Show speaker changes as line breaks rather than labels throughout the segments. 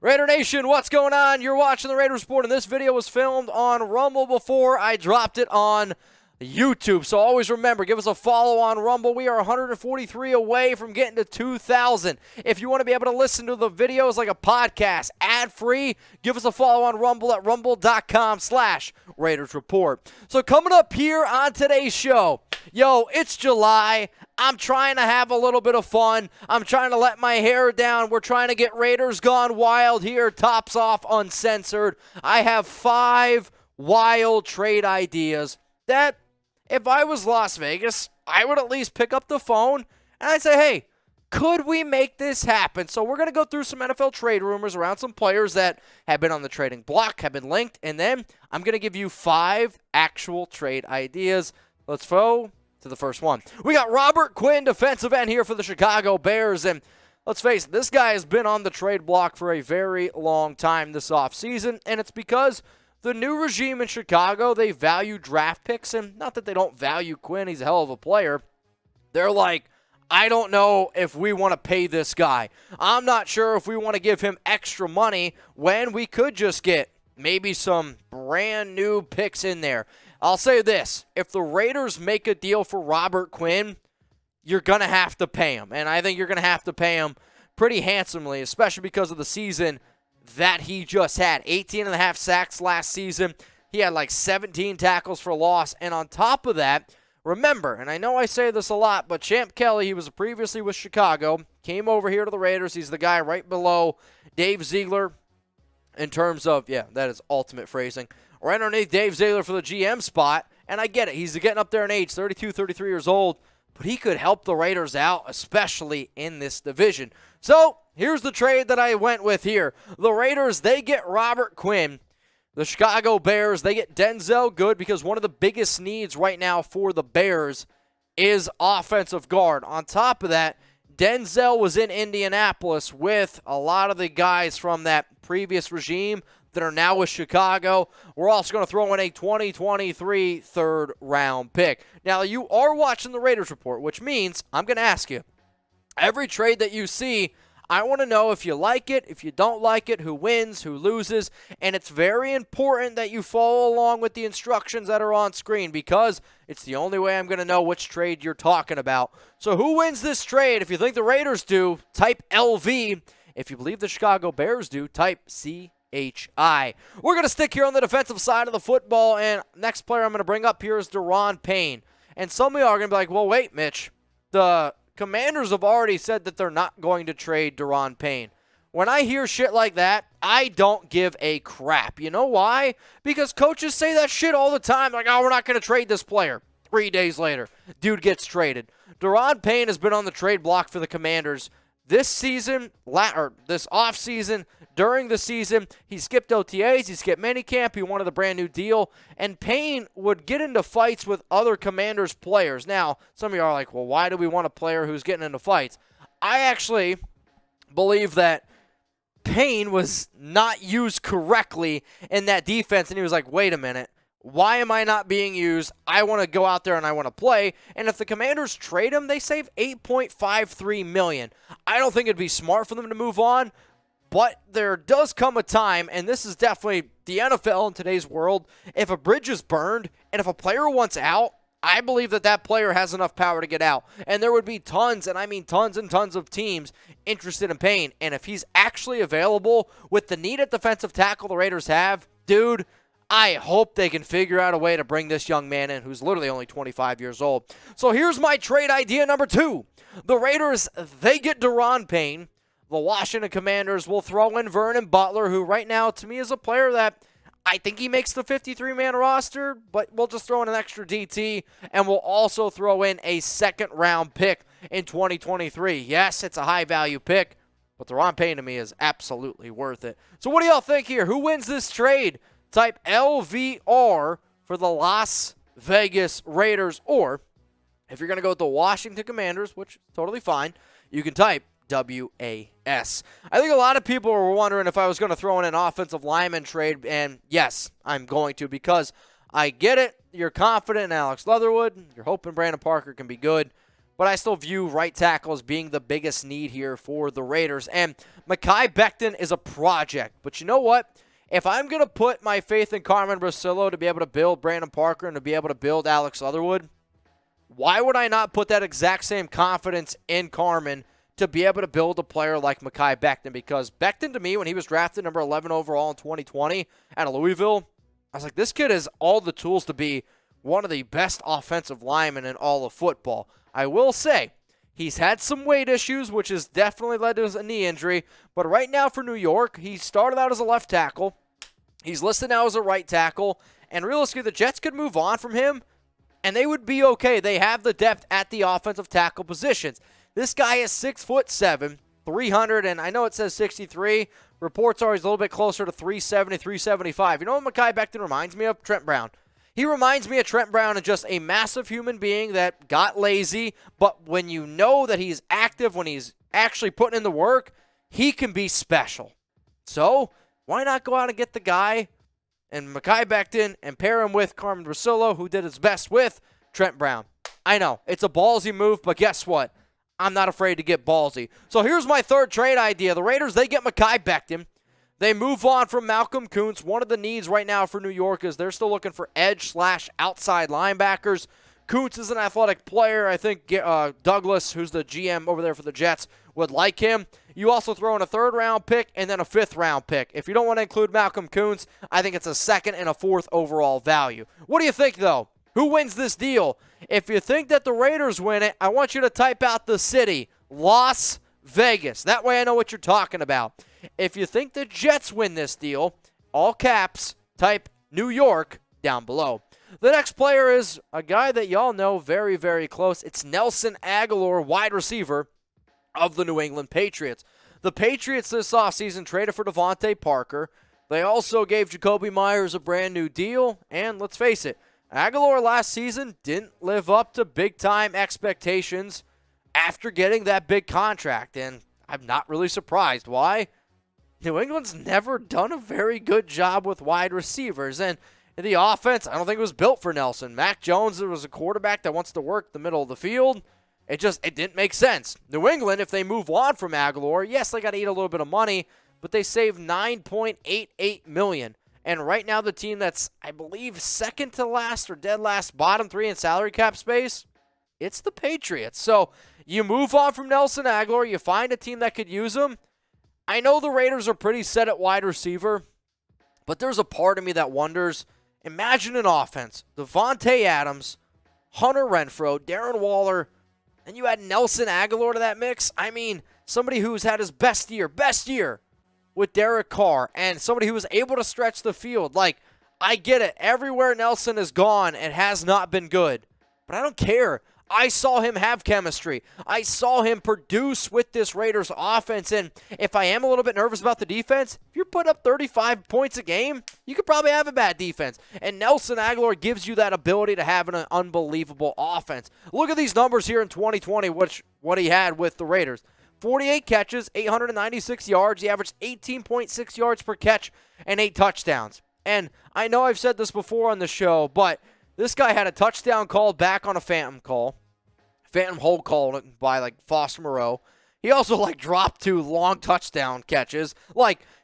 Raider Nation, what's going on? You're watching the Raiders Report, and this video was filmed on Rumble before I dropped it on YouTube. So always remember, give us a follow on Rumble. We are 143 away from getting to 2,000. If you want to be able to listen to the videos like a podcast, ad-free, give us a follow on Rumble at rumble.com/Raiders Report. So coming up here on today's show, it's July. I'm trying to have a little bit of fun. I'm trying to let my hair down. We're trying to get Raiders Gone Wild here, tops off uncensored. I have 5 wild trade ideas that, if I was Las Vegas, I would at least pick up the phone and I'd say, hey, could we make this happen? So we're going to go through some NFL trade rumors around some players that have been on the trading block, have been linked, and then I'm going to give you 5 actual trade ideas. Let's go to the first one. We got Robert Quinn, defensive end here for the Chicago Bears, and let's face it, this guy has been on the trade block for a very long time this offseason, and it's because the new regime in Chicago, they value draft picks, and not that they don't value Quinn, he's a hell of a player. They're like, I don't know if we want to pay this guy. I'm not sure if we want to give him extra money when we could just get maybe some brand new picks in there. I'll say this, if the Raiders make a deal for Robert Quinn, you're going to have to pay him. And I think you're going to have to pay him pretty handsomely, especially because of the season that he just had. 18.5 sacks last season. He had like 17 tackles for loss. And on top of that, remember, and I know I say this a lot, but Champ Kelly, he was previously with Chicago, came over here to the Raiders. He's the guy right below Dave Ziegler in terms of, that is ultimate phrasing, right underneath Dave Ziegler for the GM spot. And I get it. He's getting up there in age, 32, 33 years old. But he could help the Raiders out, especially in this division. So here's the trade that I went with here. The Raiders, they get Robert Quinn. The Chicago Bears, they get Denzelle Good, because one of the biggest needs right now for the Bears is offensive guard. On top of that, Denzelle was in Indianapolis with a lot of the guys from that previous regime that are now with Chicago. We're also going to throw in a 2023 third-round pick. Now, you are watching the Raiders Report, which means I'm going to ask you, every trade that you see, I want to know if you like it, if you don't like it, who wins, who loses, and it's very important that you follow along with the instructions that are on screen, because it's the only way I'm going to know which trade you're talking about. So who wins this trade? If you think the Raiders do, type LV. If you believe the Chicago Bears do, type CHI. We're going to stick here on the defensive side of the football, and next player I'm going to bring up here is Daron Payne. And some of you are going to be like, well, wait, Mitch, the Commanders have already said that they're not going to trade Daron Payne. When I hear shit like that, I don't give a crap. You know why? Because coaches say that shit all the time. Like, oh, we're not going to trade this player. 3 days later, dude gets traded. Daron Payne has been on the trade block for the Commanders this season, or this offseason, during the season. He skipped OTAs, he skipped minicamp, he wanted a brand new deal, and Payne would get into fights with other Commanders players. Now, some of you are like, well, why do we want a player who's getting into fights? I actually believe that Payne was not used correctly in that defense, and he was like, wait a minute. Why am I not being used? I want to go out there and I want to play. And if the Commanders trade him, they save $8.53 million. I don't think it'd be smart for them to move on, but there does come a time, and this is definitely the NFL in today's world, if a bridge is burned and if a player wants out, I believe that that player has enough power to get out. And there would be tons, and I mean tons and tons of teams interested in Payne. And if he's actually available with the need at defensive tackle the Raiders have, dude, I hope they can figure out a way to bring this young man in who's literally only 25 years old. So here's my trade idea number 2. The Raiders, they get Daron Payne. The Washington Commanders will throw in Vernon Butler, who right now to me is a player that I think he makes the 53-man roster, but we'll just throw in an extra DT, and we'll also throw in a second-round pick in 2023. Yes, it's a high-value pick, but Daron Payne to me is absolutely worth it. So what do y'all think here? Who wins this trade? Type LVR for the Las Vegas Raiders, or if you're going to go with the Washington Commanders, which is totally fine, you can type WAS. I think a lot of people were wondering if I was going to throw in an offensive lineman trade, and yes, I'm going to, because I get it. You're confident in Alex Leatherwood. You're hoping Brandon Parker can be good. but I still view right tackle as being the biggest need here for the Raiders. And Mekhi Becton is a project. But you know what? If I'm going to put my faith in Carmen Bracillo to be able to build Brandon Parker and to be able to build Alex Leatherwood, why would I not put that exact same confidence in Carmen to be able to build a player like Mekhi Becton? Because Becton, to me, when he was drafted number 11 overall in 2020 out of Louisville, I was like, this kid has all the tools to be one of the best offensive linemen in all of football. I will say, he's had some weight issues, which has definitely led to a knee injury. But right now for New York, he started out as a left tackle. He's listed now as a right tackle. And realistically, the Jets could move on from him, and they would be okay. They have the depth at the offensive tackle positions. This guy is 6'7", 300, and I know it says 63. Reports are he's a little bit closer to 370, 375. You know what Mekhi Becton reminds me of? Trent Brown. He reminds me of Trent Brown and just a massive human being that got lazy, but when you know that he's active, when he's actually putting in the work, he can be special. So why not go out and get the guy and Mekhi Becton and pair him with Carmen Bracillo, who did his best with Trent Brown? I know, it's a ballsy move, but guess what? I'm not afraid to get ballsy. So here's my third trade idea. The Raiders, they get Mekhi Becton. They move on from Malcolm Kuntz. One of the needs right now for New York is they're still looking for edge/outside linebackers. Kuntz is an athletic player. I think Douglas, who's the GM over there for the Jets, would like him. You also throw in a third-round pick and then a fifth-round pick. If you don't want to include Malcolm Kuntz, I think it's a second and a fourth overall value. What do you think, though? Who wins this deal? If you think that the Raiders win it, I want you to type out the city, Las Vegas. That way I know what you're talking about. If you think the Jets win this deal, all caps, type New York down below. The next player is a guy that y'all know very, very close. It's Nelson Agholor, wide receiver of the New England Patriots. The Patriots this offseason traded for Devontae Parker. They also gave Jacoby Myers a brand new deal. And let's face it, Agholor last season didn't live up to big-time expectations after getting that big contract. And I'm not really surprised. Why? New England's never done a very good job with wide receivers. And the offense, I don't think it was built for Nelson. Mac Jones was a quarterback that wants to work the middle of the field. It didn't make sense. New England, if they move on from Agholor, yes, they got to eat a little bit of money, but they saved $9.88 million. And right now the team that's, I believe, second to last or dead last, bottom three in salary cap space, it's the Patriots. So you move on from Nelson Agholor, you find a team that could use him. I know the Raiders are pretty set at wide receiver, but there's a part of me that wonders, imagine an offense, Devontae Adams, Hunter Renfrow, Darren Waller, and you add Nelson Agholor to that mix. I mean, somebody who's had his best year with Derek Carr, and somebody who was able to stretch the field. Like, I get it. Everywhere Nelson has gone, it has not been good. But I don't care. I saw him have chemistry. I saw him produce with this Raiders offense. And if I am a little bit nervous about the defense, if you're putting up 35 points a game, you could probably have a bad defense. And Nelson Agholor gives you that ability to have an unbelievable offense. Look at these numbers here in 2020, what he had with the Raiders. 48 catches, 896 yards. He averaged 18.6 yards per catch and 8 touchdowns. And I know I've said this before on the show, but this guy had a touchdown called back on a phantom hold call by Foster Moreau. He also dropped 2 long touchdown catches.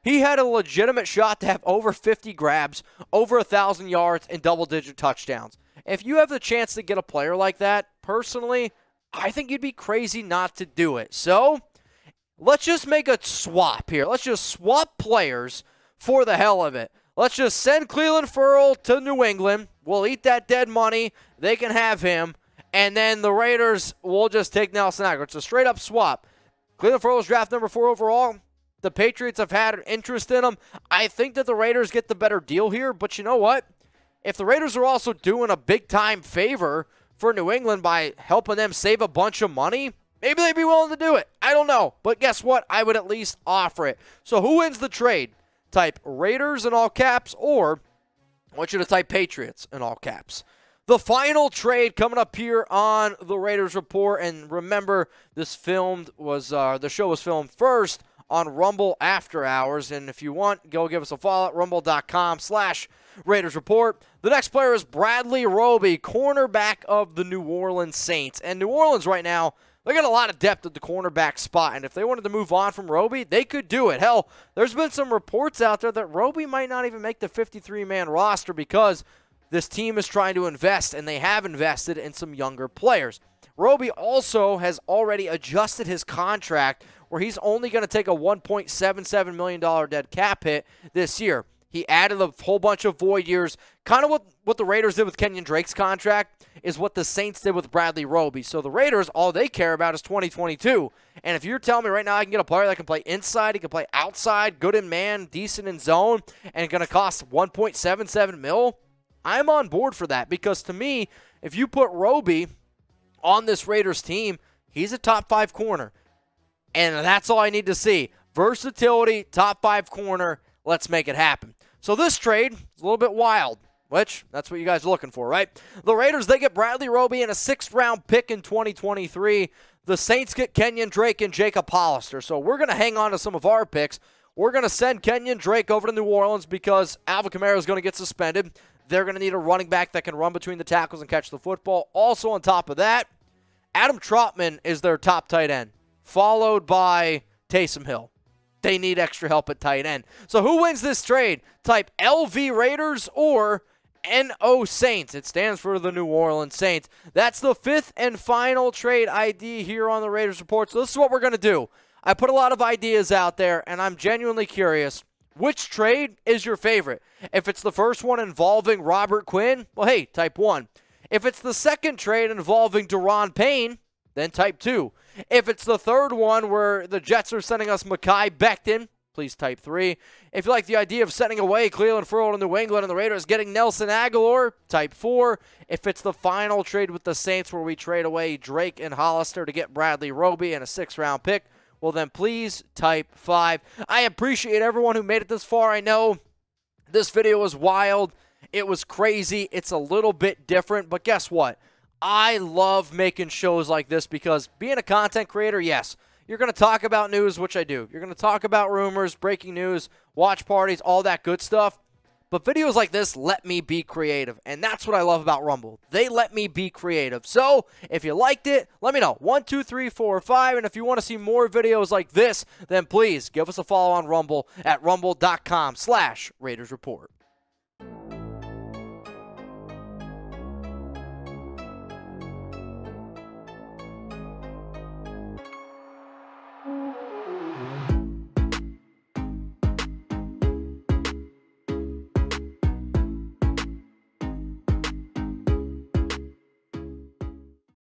He had a legitimate shot to have over 50 grabs, over 1,000 yards, and double-digit touchdowns. If you have the chance to get a player like that, personally, I think you'd be crazy not to do it. So let's just make a swap here. Let's just swap players for the hell of it. Let's just send Clelin Ferrell to New England. We'll eat that dead money. They can have him. And then the Raiders will just take Nelson Agholor. It's a straight-up swap. Clelin Ferrell's draft number 4 overall. The Patriots have had interest in him. I think that the Raiders get the better deal here. But you know what? If the Raiders are also doing a big-time favor for New England by helping them save a bunch of money, maybe they'd be willing to do it. I don't know. But guess what? I would at least offer it. So who wins the trade? Type Raiders in all caps, or I want you to type Patriots in all caps. The final trade coming up here on the Raiders Report. And remember, the show was filmed first on Rumble After Hours. And if you want, go give us a follow at rumble.com/Raiders Report. The next player is Bradley Roby, cornerback of the New Orleans Saints. And New Orleans right now, they got a lot of depth at the cornerback spot, and if they wanted to move on from Roby, they could do it. Hell, there's been some reports out there that Roby might not even make the 53-man roster because this team is trying to invest, and they have invested in some younger players. Roby also has already adjusted his contract where he's only going to take a $1.77 million dead cap hit this year. He added a whole bunch of void years. Kind of what the Raiders did with Kenyan Drake's contract is what the Saints did with Bradley Roby. So the Raiders, all they care about is 2022. And if you're telling me right now I can get a player that can play inside, he can play outside, good in man, decent in zone, and going to cost $1.77 million, I'm on board for that. Because to me, if you put Roby on this Raiders team, he's a top 5 corner. And that's all I need to see. Versatility, top 5 corner. Let's make it happen. So this trade is a little bit wild, which that's what you guys are looking for, right? The Raiders, they get Bradley Roby and a 6th-round pick in 2023. The Saints get Kenyan Drake and Jacob Hollister. So we're going to hang on to some of our picks. We're going to send Kenyan Drake over to New Orleans because Alvin Kamara is going to get suspended. They're going to need a running back that can run between the tackles and catch the football. Also on top of that, Adam Trautman is their top tight end, followed by Taysom Hill. They need extra help at tight end. So who wins this trade? Type LV Raiders or NO Saints. It stands for the New Orleans Saints. That's the 5th and final trade ID here on the Raiders Report. So this is what we're going to do. I put a lot of ideas out there, and I'm genuinely curious. Which trade is your favorite? If it's the first one involving Robert Quinn, well, hey, type 1. If it's the second trade involving Daron Payne, then type 2. If it's the third one where the Jets are sending us Mekhi Becton, please type 3. If you like the idea of sending away Clelin Ferrell to New England and the Raiders getting Nelson Agholor, type 4. If it's the final trade with the Saints where we trade away Drake and Hollister to get Bradley Roby and a 6th-round pick, well then please type 5. I appreciate everyone who made it this far. I know this video was wild. It was crazy. It's a little bit different, but guess what? I love making shows like this because being a content creator, yes, you're going to talk about news, which I do. You're going to talk about rumors, breaking news, watch parties, all that good stuff. But videos like this let me be creative, and that's what I love about Rumble. They let me be creative. So if you liked it, let me know. 1, 2, 3, 4, 5. And if you want to see more videos like this, then please give us a follow on Rumble at rumble.com/Raiders Report.